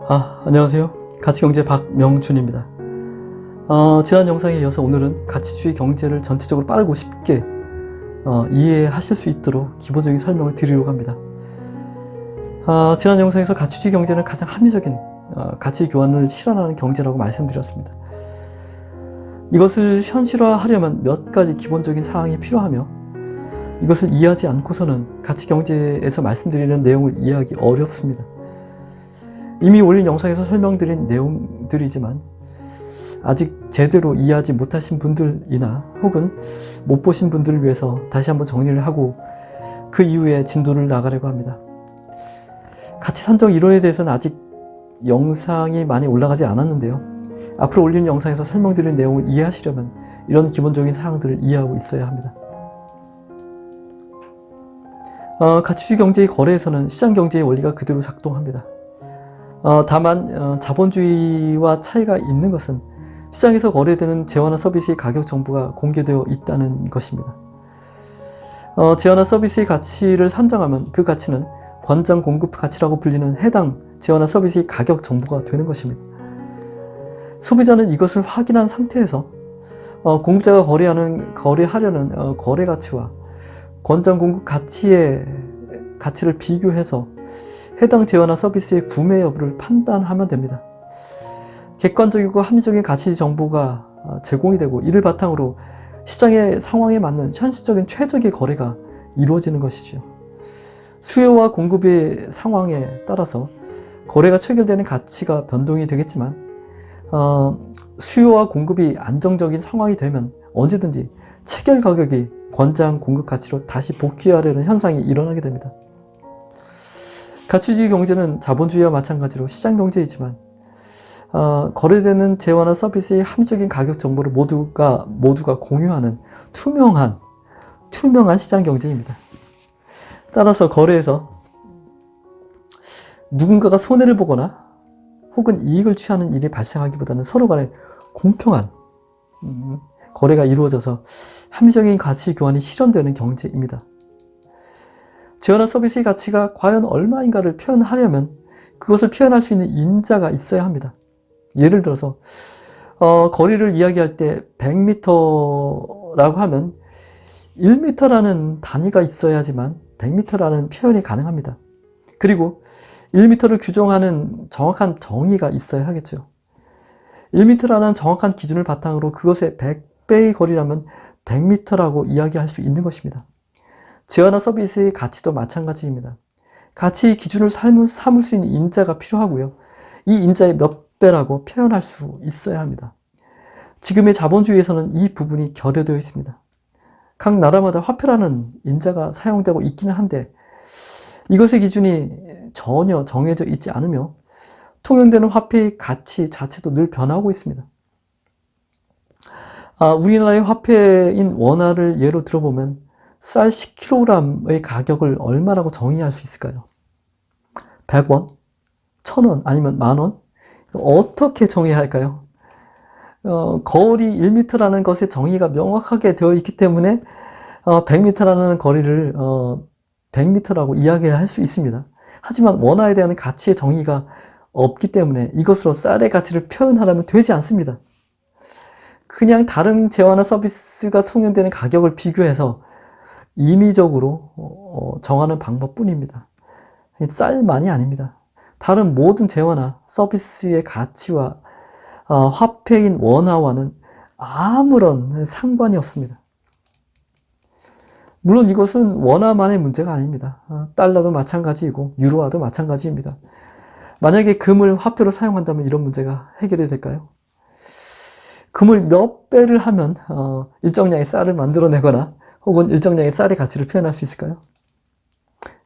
안녕하세요. 가치경제 박명준입니다. 지난 영상에 이어서 오늘은 가치주의 경제를 전체적으로 빠르고 쉽게 이해하실 수 있도록 기본적인 설명을 드리려고 합니다. 지난 영상에서 가치주의 경제는 가장 합리적인 가치 교환을 실현하는 경제라고 말씀드렸습니다. 이것을 현실화하려면 몇 가지 기본적인 사항이 필요하며 이것을 이해하지 않고서는 가치경제에서 말씀드리는 내용을 이해하기 어렵습니다. 이미 올린 영상에서 설명드린 내용들이지만 아직 제대로 이해하지 못하신 분들이나 혹은 못 보신 분들을 위해서 다시 한번 정리를 하고 그 이후에 진도를 나가려고 합니다. 가치 산정 이론에 대해서는 아직 영상이 많이 올라가지 않았는데요. 앞으로 올리는 영상에서 설명드린 내용을 이해하시려면 이런 기본적인 사항들을 이해하고 있어야 합니다. 가치주의 경제의 거래에서는 시장 경제의 원리가 그대로 작동합니다. 다만 자본주의와 차이가 있는 것은 시장에서 거래되는 재화나 서비스의 가격 정보가 공개되어 있다는 것입니다. 재화나 서비스의 가치를 산정하면 그 가치는 권장 공급 가치라고 불리는 해당 재화나 서비스의 가격 정보가 되는 것입니다. 소비자는 이것을 확인한 상태에서 공급자가 거래하려는 거래 가치와 권장 공급 가치의 가치를 비교해서 해당 재화나 서비스의 구매 여부를 판단하면 됩니다. 객관적이고 합리적인 가치 정보가 제공이 되고 이를 바탕으로 시장의 상황에 맞는 현실적인 최적의 거래가 이루어지는 것이죠. 수요와 공급의 상황에 따라서 거래가 체결되는 가치가 변동이 되겠지만 수요와 공급이 안정적인 상황이 되면 언제든지 체결 가격이 권장 공급 가치로 다시 복귀하려는 현상이 일어나게 됩니다. 가치주의 경제는 자본주의와 마찬가지로 시장 경제이지만 거래되는 재화나 서비스의 합리적인 가격 정보를 모두가 공유하는 투명한 시장 경제입니다. 따라서 거래에서 누군가가 손해를 보거나 혹은 이익을 취하는 일이 발생하기보다는 서로 간에 공평한 거래가 이루어져서 합리적인 가치 교환이 실현되는 경제입니다. 재화나 서비스의 가치가 과연 얼마인가를 표현하려면 그것을 표현할 수 있는 인자가 있어야 합니다. 예를 들어서 거리를 이야기할 때 100m라고 하면 1m라는 단위가 있어야지만 100m라는 표현이 가능합니다. 그리고 1m를 규정하는 정확한 정의가 있어야 하겠죠. 1m라는 정확한 기준을 바탕으로 그것의 100배의 거리라면 100m라고 이야기할 수 있는 것입니다. 재화나 서비스의 가치도 마찬가지입니다. 가치 기준을 삼을 수 있는 인자가 필요하고요. 이 인자의 몇 배라고 표현할 수 있어야 합니다. 지금의 자본주의에서는 이 부분이 결여되어 있습니다. 각 나라마다 화폐라는 인자가 사용되고 있기는 한데 이것의 기준이 전혀 정해져 있지 않으며 통용되는 화폐의 가치 자체도 늘 변하고 있습니다. 우리나라의 화폐인 원화를 예로 들어보면 쌀 10kg의 가격을 얼마라고 정의할 수 있을까요? 100원? 1000원? 아니면 만원? 어떻게 정의해야 할까요? 거리 1m라는 것의 정의가 명확하게 되어 있기 때문에 100m라는 거리를 100m라고 이야기할 수 있습니다. 하지만 원화에 대한 가치의 정의가 없기 때문에 이것으로 쌀의 가치를 표현하려면 되지 않습니다. 그냥 다른 재화나 서비스가 송연되는 가격을 비교해서 임의적으로 정하는 방법뿐입니다. 쌀만이 아닙니다. 다른 모든 재화나 서비스의 가치와 화폐인 원화와는 아무런 상관이 없습니다. 물론 이것은 원화만의 문제가 아닙니다. 달러도 마찬가지이고 유로화도 마찬가지입니다. 만약에 금을 화폐로 사용한다면 이런 문제가 해결이 될까요? 금을 몇 배를 하면 일정량의 쌀을 만들어내거나 혹은 일정량의 쌀의 가치를 표현할 수 있을까요?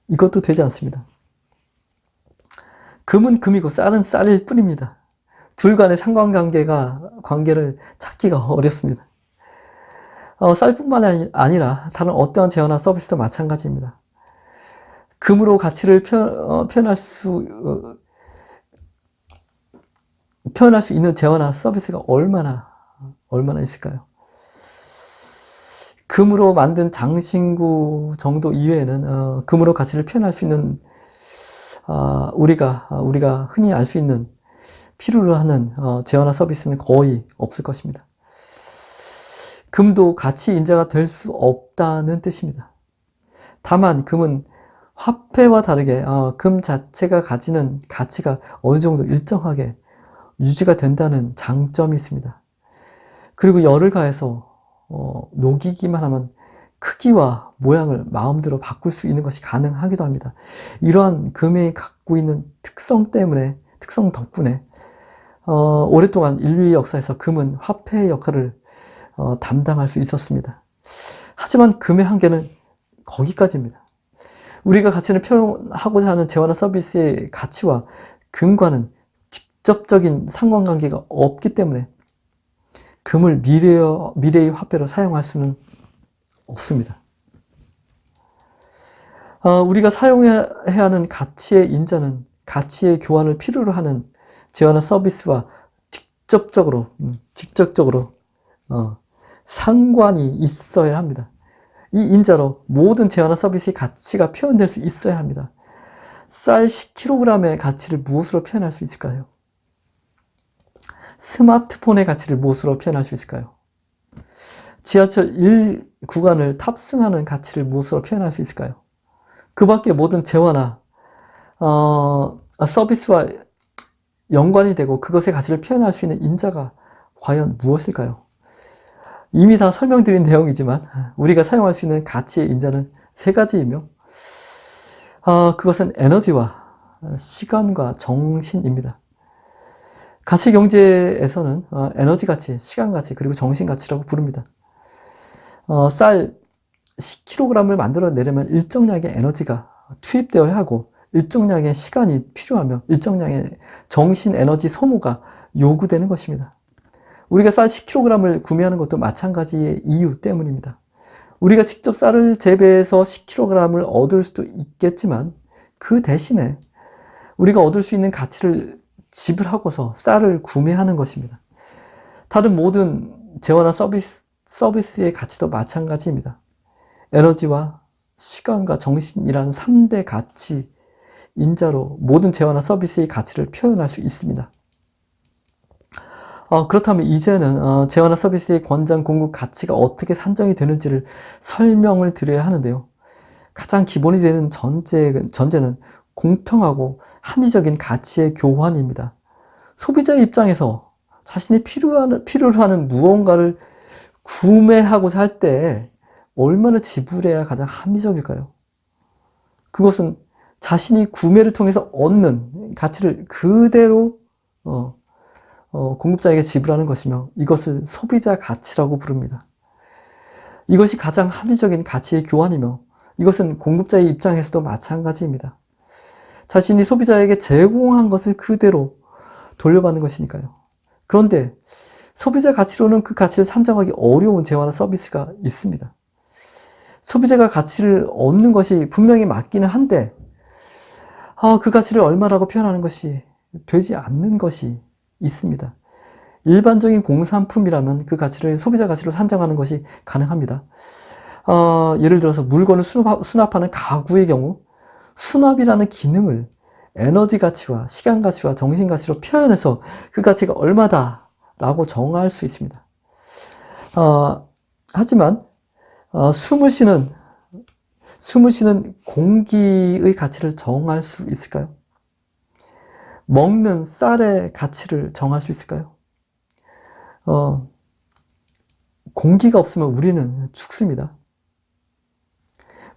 이것도 되지 않습니다. 금은 금이고 쌀은 쌀일 뿐입니다. 둘 간의 관계를 찾기가 어렵습니다. 쌀뿐만 아니라 다른 어떠한 재화나 서비스도 마찬가지입니다. 금으로 가치를 표현할 수 있는 재화나 서비스가 얼마나 있을까요? 금으로 만든 장신구 정도 이외에는 금으로 가치를 표현할 수 있는 우리가 흔히 알 수 있는 필요로 하는 재화나 서비스는 거의 없을 것입니다. 금도 가치 인자가 될 수 없다는 뜻입니다. 다만 금은 화폐와 다르게 금 자체가 가지는 가치가 어느 정도 일정하게 유지가 된다는 장점이 있습니다. 그리고 열을 가해서 녹이기만 하면 크기와 모양을 마음대로 바꿀 수 있는 것이 가능하기도 합니다. 이러한 금이 갖고 있는 특성 덕분에 오랫동안 인류의 역사에서 금은 화폐의 역할을 담당할 수 있었습니다. 하지만 금의 한계는 거기까지입니다. 우리가 가치를 표현하고자 하는 재화나 서비스의 가치와 금과는 직접적인 상관관계가 없기 때문에 금을 미래의 화폐로 사용할 수는 없습니다. 우리가 사용해야 하는 가치의 인자는 가치의 교환을 필요로 하는 재화나 서비스와 직접적으로 상관이 있어야 합니다. 이 인자로 모든 재화나 서비스의 가치가 표현될 수 있어야 합니다. 쌀 10kg의 가치를 무엇으로 표현할 수 있을까요? 스마트폰의 가치를 무엇으로 표현할 수 있을까요? 지하철 1구간을 탑승하는 가치를 무엇으로 표현할 수 있을까요? 그 밖에 모든 재화나 서비스와 연관이 되고 그것의 가치를 표현할 수 있는 인자가 과연 무엇일까요? 이미 다 설명드린 내용이지만 우리가 사용할 수 있는 가치의 인자는 세 가지이며 그것은 에너지와 시간과 정신입니다. 가치 경제에서는 에너지 가치, 시간 가치, 그리고 정신 가치라고 부릅니다. 쌀 10kg을 만들어내려면 일정량의 에너지가 투입되어야 하고 일정량의 시간이 필요하며 일정량의 정신 에너지 소모가 요구되는 것입니다. 우리가 쌀 10kg을 구매하는 것도 마찬가지의 이유 때문입니다. 우리가 직접 쌀을 재배해서 10kg을 얻을 수도 있겠지만 그 대신에 우리가 얻을 수 있는 가치를 지불하고서 쌀을 구매하는 것입니다. 다른 모든 재화나 서비스의 가치도 마찬가지입니다. 에너지와 시간과 정신이라는 3대 가치 인자로 모든 재화나 서비스의 가치를 표현할 수 있습니다. 그렇다면 이제는 재화나 서비스의 권장 공급 가치가 어떻게 산정이 되는지를 설명을 드려야 하는데요. 가장 기본이 되는 전제는 공평하고 합리적인 가치의 교환입니다. 소비자의 입장에서 자신이 필요로 하는 무언가를 구매하고자 할 때 얼마를 지불해야 가장 합리적일까요? 그것은 자신이 구매를 통해서 얻는 가치를 그대로 공급자에게 지불하는 것이며 이것을 소비자 가치라고 부릅니다. 이것이 가장 합리적인 가치의 교환이며 이것은 공급자의 입장에서도 마찬가지입니다. 자신이 소비자에게 제공한 것을 그대로 돌려받는 것이니까요. 그런데 소비자 가치로는 그 가치를 산정하기 어려운 재화나 서비스가 있습니다. 소비자가 가치를 얻는 것이 분명히 맞기는 한데 그 가치를 얼마라고 표현하는 것이 되지 않는 것이 있습니다. 일반적인 공산품이라면 그 가치를 소비자 가치로 산정하는 것이 가능합니다. 예를 들어서 물건을 수납하는 가구의 경우 수납이라는 기능을 에너지 가치와 시간 가치와 정신 가치로 표현해서 그 가치가 얼마다 라고 정할 수 있습니다. 하지만 숨을 쉬는 공기의 가치를 정할 수 있을까요? 먹는 쌀의 가치를 정할 수 있을까요? 공기가 없으면 우리는 죽습니다.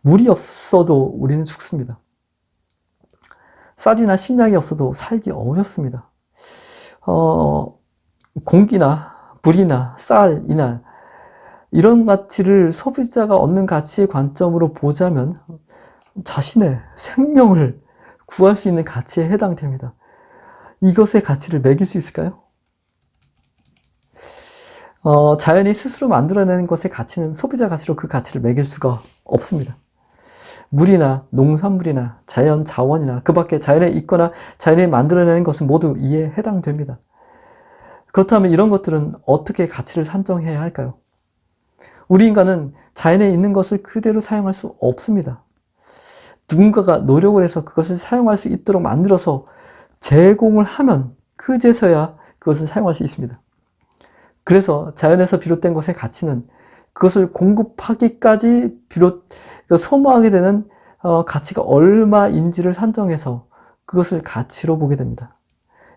물이 없어도 우리는 죽습니다. 쌀이나 식량이 없어도 살기 어렵습니다. 공기나 물이나 쌀이나 이런 가치를 소비자가 얻는 가치의 관점으로 보자면 자신의 생명을 구할 수 있는 가치에 해당됩니다. 이것의 가치를 매길 수 있을까요? 자연이 스스로 만들어내는 것의 가치는 소비자 가치로 그 가치를 매길 수가 없습니다. 물이나 농산물이나 자연 자원이나 그 밖에 자연에 있거나 자연이 만들어내는 것은 모두 이에 해당됩니다. 그렇다면 이런 것들은 어떻게 가치를 산정해야 할까요? 우리 인간은 자연에 있는 것을 그대로 사용할 수 없습니다. 누군가가 노력을 해서 그것을 사용할 수 있도록 만들어서 제공을 하면 그제서야 그것을 사용할 수 있습니다. 그래서 자연에서 비롯된 것의 가치는 그것을 공급하기까지 소모하게 되는 가치가 얼마인지를 산정해서 그것을 가치로 보게 됩니다.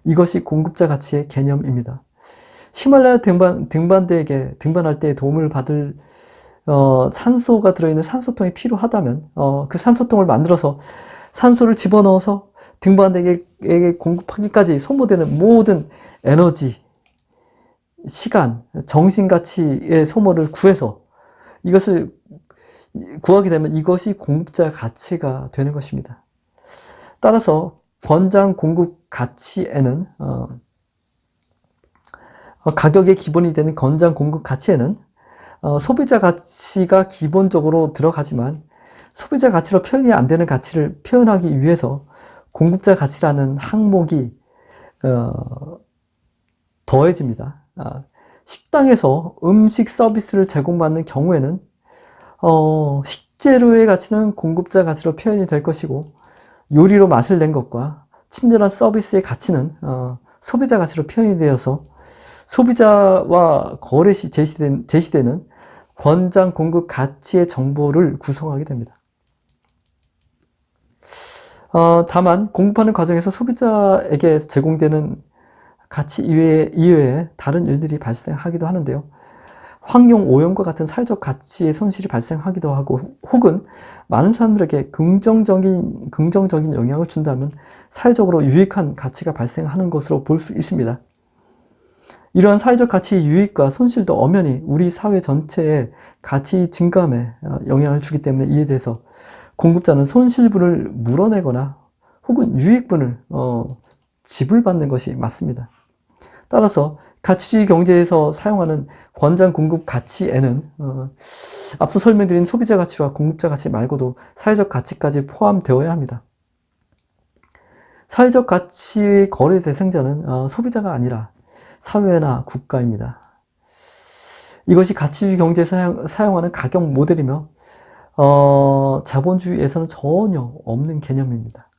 이것이 공급자 가치의 개념입니다. 히말라야 등반대에게 등반할 때 도움을 받을 산소가 들어있는 산소통이 필요하다면 그 산소통을 만들어서 산소를 집어넣어서 등반대에게 공급하기까지 소모되는 모든 에너지, 시간, 정신가치의 소모를 구해서 이것을 구하게 되면 이것이 공급자 가치가 되는 것입니다. 따라서 권장 공급 가치에는 가격의 기본이 되는 권장 공급 가치에는 소비자 가치가 기본적으로 들어가지만 소비자 가치로 표현이 안 되는 가치를 표현하기 위해서 공급자 가치라는 항목이 더해집니다. 식당에서 음식 서비스를 제공받는 경우에는 식재료의 가치는 공급자 가치로 표현이 될 것이고 요리로 맛을 낸 것과 친절한 서비스의 가치는 소비자 가치로 표현이 되어서 소비자와 거래 시 제시되는 권장 공급 가치의 정보를 구성하게 됩니다. 다만 공급하는 과정에서 소비자에게 제공되는 가치 이외에 다른 일들이 발생하기도 하는데요. 환경 오염과 같은 사회적 가치의 손실이 발생하기도 하고 혹은 많은 사람들에게 긍정적인 영향을 준다면 사회적으로 유익한 가치가 발생하는 것으로 볼 수 있습니다. 이러한 사회적 가치의 유익과 손실도 엄연히 우리 사회 전체의 가치 증감에 영향을 주기 때문에 이에 대해서 공급자는 손실분을 물어내거나 혹은 유익분을 지불받는 것이 맞습니다. 따라서 가치주의 경제에서 사용하는 권장 공급 가치에는 앞서 설명드린 소비자 가치와 공급자 가치 말고도 사회적 가치까지 포함되어야 합니다. 사회적 가치의 거래 대상자는 소비자가 아니라 사회나 국가입니다. 이것이 가치주의 경제에서 사용하는 가격 모델이며 자본주의에서는 전혀 없는 개념입니다.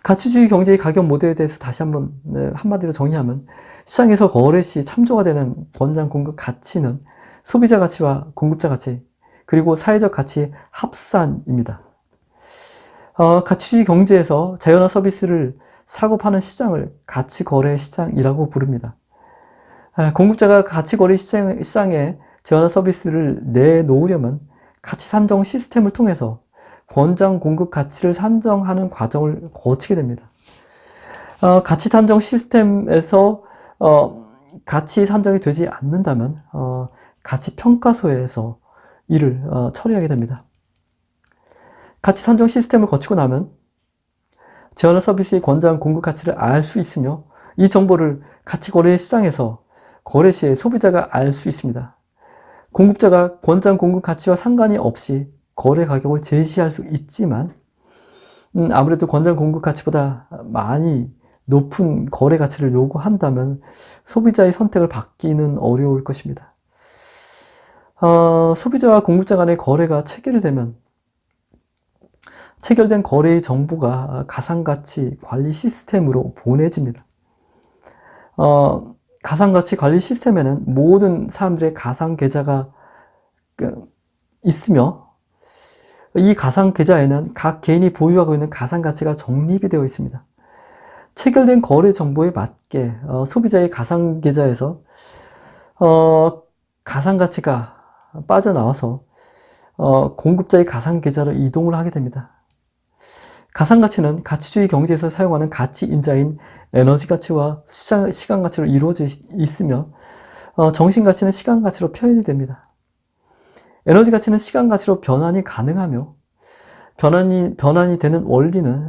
가치주의 경제의 가격 모델에 대해서 다시 한번 한마디로 정의하면 시장에서 거래 시 참조가 되는 권장 공급 가치는 소비자 가치와 공급자 가치 그리고 사회적 가치의 합산입니다. 가치주의 경제에서 자유나 서비스를 사고 파는 시장을 가치 거래 시장이라고 부릅니다. 공급자가 가치 거래 시장에 자유나 서비스를 내놓으려면 가치 산정 시스템을 통해서 권장 공급 가치를 산정하는 과정을 거치게 됩니다. 가치 산정 시스템에서 가치 산정이 되지 않는다면 가치 평가소에서 이를 처리하게 됩니다. 가치 산정 시스템을 거치고 나면 제어나 서비스의 권장 공급 가치를 알 수 있으며 이 정보를 가치 거래 시장에서 거래 시에 소비자가 알 수 있습니다. 공급자가 권장 공급 가치와 상관이 없이 거래 가격을 제시할 수 있지만 아무래도 권장 공급 가치보다 많이 높은 거래 가치를 요구한다면 소비자의 선택을 받기는 어려울 것입니다. 소비자와 공급자 간의 거래가 체결되면 체결된 거래의 정보가 가상가치 관리 시스템으로 보내집니다. 가상가치 관리 시스템에는 모든 사람들의 가상 계좌가 있으며 이 가상 계좌에는 각 개인이 보유하고 있는 가상 가치가 적립이 되어 있습니다. 체결된 거래 정보에 맞게 소비자의 가상 계좌에서 가상 가치가 빠져나와서 공급자의 가상 계좌로 이동을 하게 됩니다. 가상 가치는 가치주의 경제에서 사용하는 가치 인자인 에너지 가치와 시간 가치로 이루어져 있으며 정신 가치는 시간 가치로 표현이 됩니다. 에너지 가치는 시간 가치로 변환이 가능하며 변환이 되는 원리는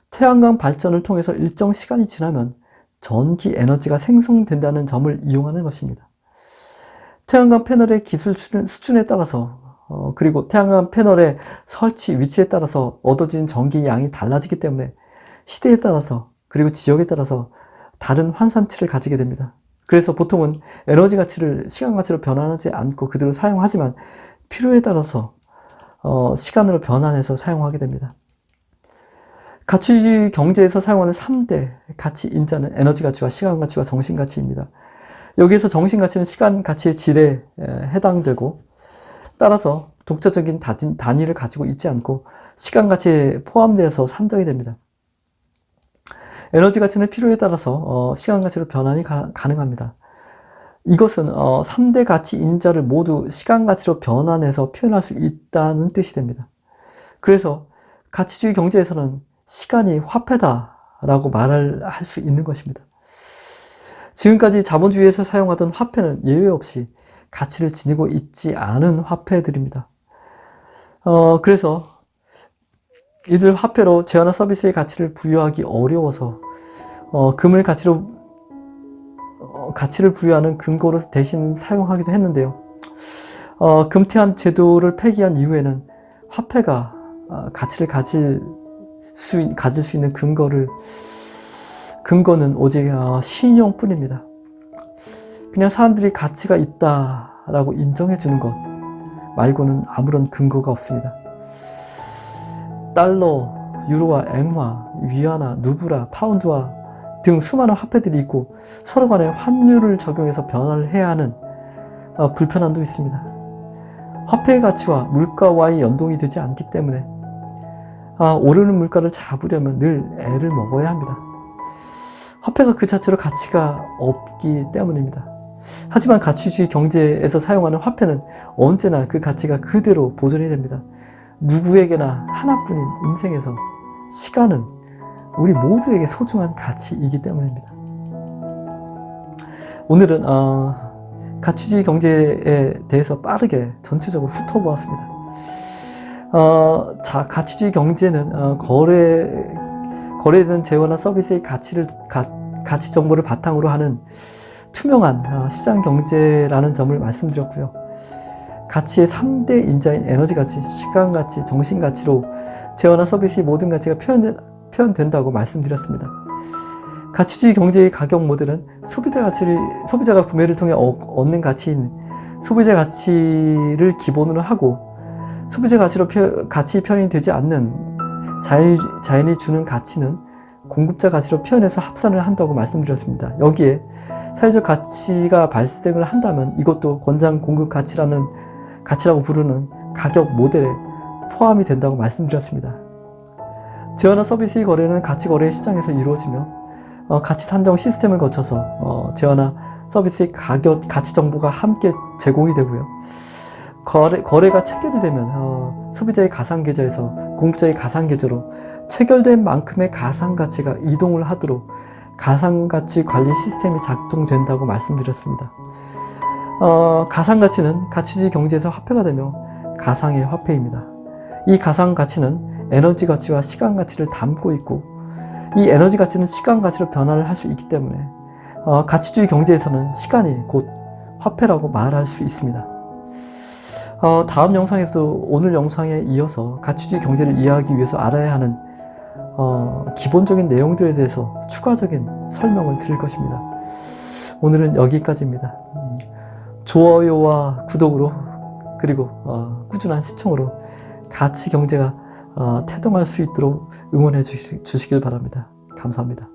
태양광 발전을 통해서 일정 시간이 지나면 전기 에너지가 생성된다는 점을 이용하는 것입니다. 태양광 패널의 기술 수준에 따라서 그리고 태양광 패널의 설치 위치에 따라서 얻어진 전기 양이 달라지기 때문에 시대에 따라서 그리고 지역에 따라서 다른 환산치를 가지게 됩니다. 그래서 보통은 에너지 가치를 시간 가치로 변환하지 않고 그대로 사용하지만 필요에 따라서 시간으로 변환해서 사용하게 됩니다. 가치주의 경제에서 사용하는 3대 가치 인자는 에너지 가치와 시간 가치와 정신 가치입니다. 여기에서 정신 가치는 시간 가치의 질에 해당되고, 따라서 독자적인 단위를 가지고 있지 않고 시간 가치에 포함되어서 산정이 됩니다. 에너지 가치는 필요에 따라서 시간 가치로 변환이 가능합니다. 이것은 3대 가치 인자를 모두 시간 가치로 변환해서 표현할 수 있다는 뜻이 됩니다. 그래서 가치주의 경제에서는 시간이 화폐다라고 말을 할 수 있는 것입니다. 지금까지 자본주의에서 사용하던 화폐는 예외 없이 가치를 지니고 있지 않은 화폐들입니다. 그래서 이들 화폐로 재화나 서비스의 가치를 부여하기 어려워서 금을 가치를 부여하는 근거로 대신 사용하기도 했는데요. 금태환 제도를 폐기한 이후에는 화폐가 가치를 가질 수 있는 근거는 오직 신용뿐입니다. 그냥 사람들이 가치가 있다라고 인정해 주는 것 말고는 아무런 근거가 없습니다. 달러, 유로와 앵화, 위안화, 누브라, 파운드와 등 수많은 화폐들이 있고 서로 간에 환율을 적용해서 변화를 해야 하는 불편함도 있습니다. 화폐의 가치와 물가와의 연동이 되지 않기 때문에 오르는 물가를 잡으려면 늘 애를 먹어야 합니다. 화폐가 그 자체로 가치가 없기 때문입니다. 하지만 가치주의 경제에서 사용하는 화폐는 언제나 그 가치가 그대로 보존이 됩니다. 누구에게나 하나뿐인 인생에서 시간은 우리 모두에게 소중한 가치이기 때문입니다. 오늘은 가치주의 경제에 대해서 빠르게 전체적으로 훑어보았습니다. 가치주의 경제는 거래되는 재화나 서비스의 가치 정보를 바탕으로 하는 투명한 시장 경제라는 점을 말씀드렸고요. 가치의 3대 인자인 에너지 가치, 시간 가치, 정신 가치로 재화나 서비스의 모든 가치가 표현된다고 말씀드렸습니다. 가치주의 경제의 가격 모델은 소비자가 구매를 통해 얻는 가치인 소비자 가치를 기본으로 하고, 소비자 가치 표현이 되지 않는 자연이 주는 가치는 공급자 가치로 표현해서 합산을 한다고 말씀드렸습니다. 여기에 사회적 가치가 발생을 한다면 이것도 권장 공급 가치라고 부르는 가격 모델에 포함이 된다고 말씀드렸습니다. 재화나 서비스의 거래는 가치 거래 시장에서 이루어지며 가치 산정 시스템을 거쳐서 재화나 서비스의 가치 정보가 함께 제공이 되고요. 거래가 체결이 되면 소비자의 가상 계좌에서 공급자의 가상 계좌로 체결된 만큼의 가상 가치가 이동을 하도록 가상 가치 관리 시스템이 작동된다고 말씀드렸습니다. 가상 가치는 가치주의 경제에서 화폐가 되며 가상의 화폐입니다. 이 가상 가치는 에너지 가치와 시간 가치를 담고 있고, 이 에너지 가치는 시간 가치로 변화를 할 수 있기 때문에 가치주의 경제에서는 시간이 곧 화폐라고 말할 수 있습니다. 다음 영상에서도 오늘 영상에 이어서 가치주의 경제를 이해하기 위해서 알아야 하는 기본적인 내용들에 대해서 추가적인 설명을 드릴 것입니다. 오늘은 여기까지입니다. 좋아요와 구독으로, 그리고 꾸준한 시청으로 가치 경제가 태동할 수 있도록 응원해 주시길 바랍니다. 감사합니다.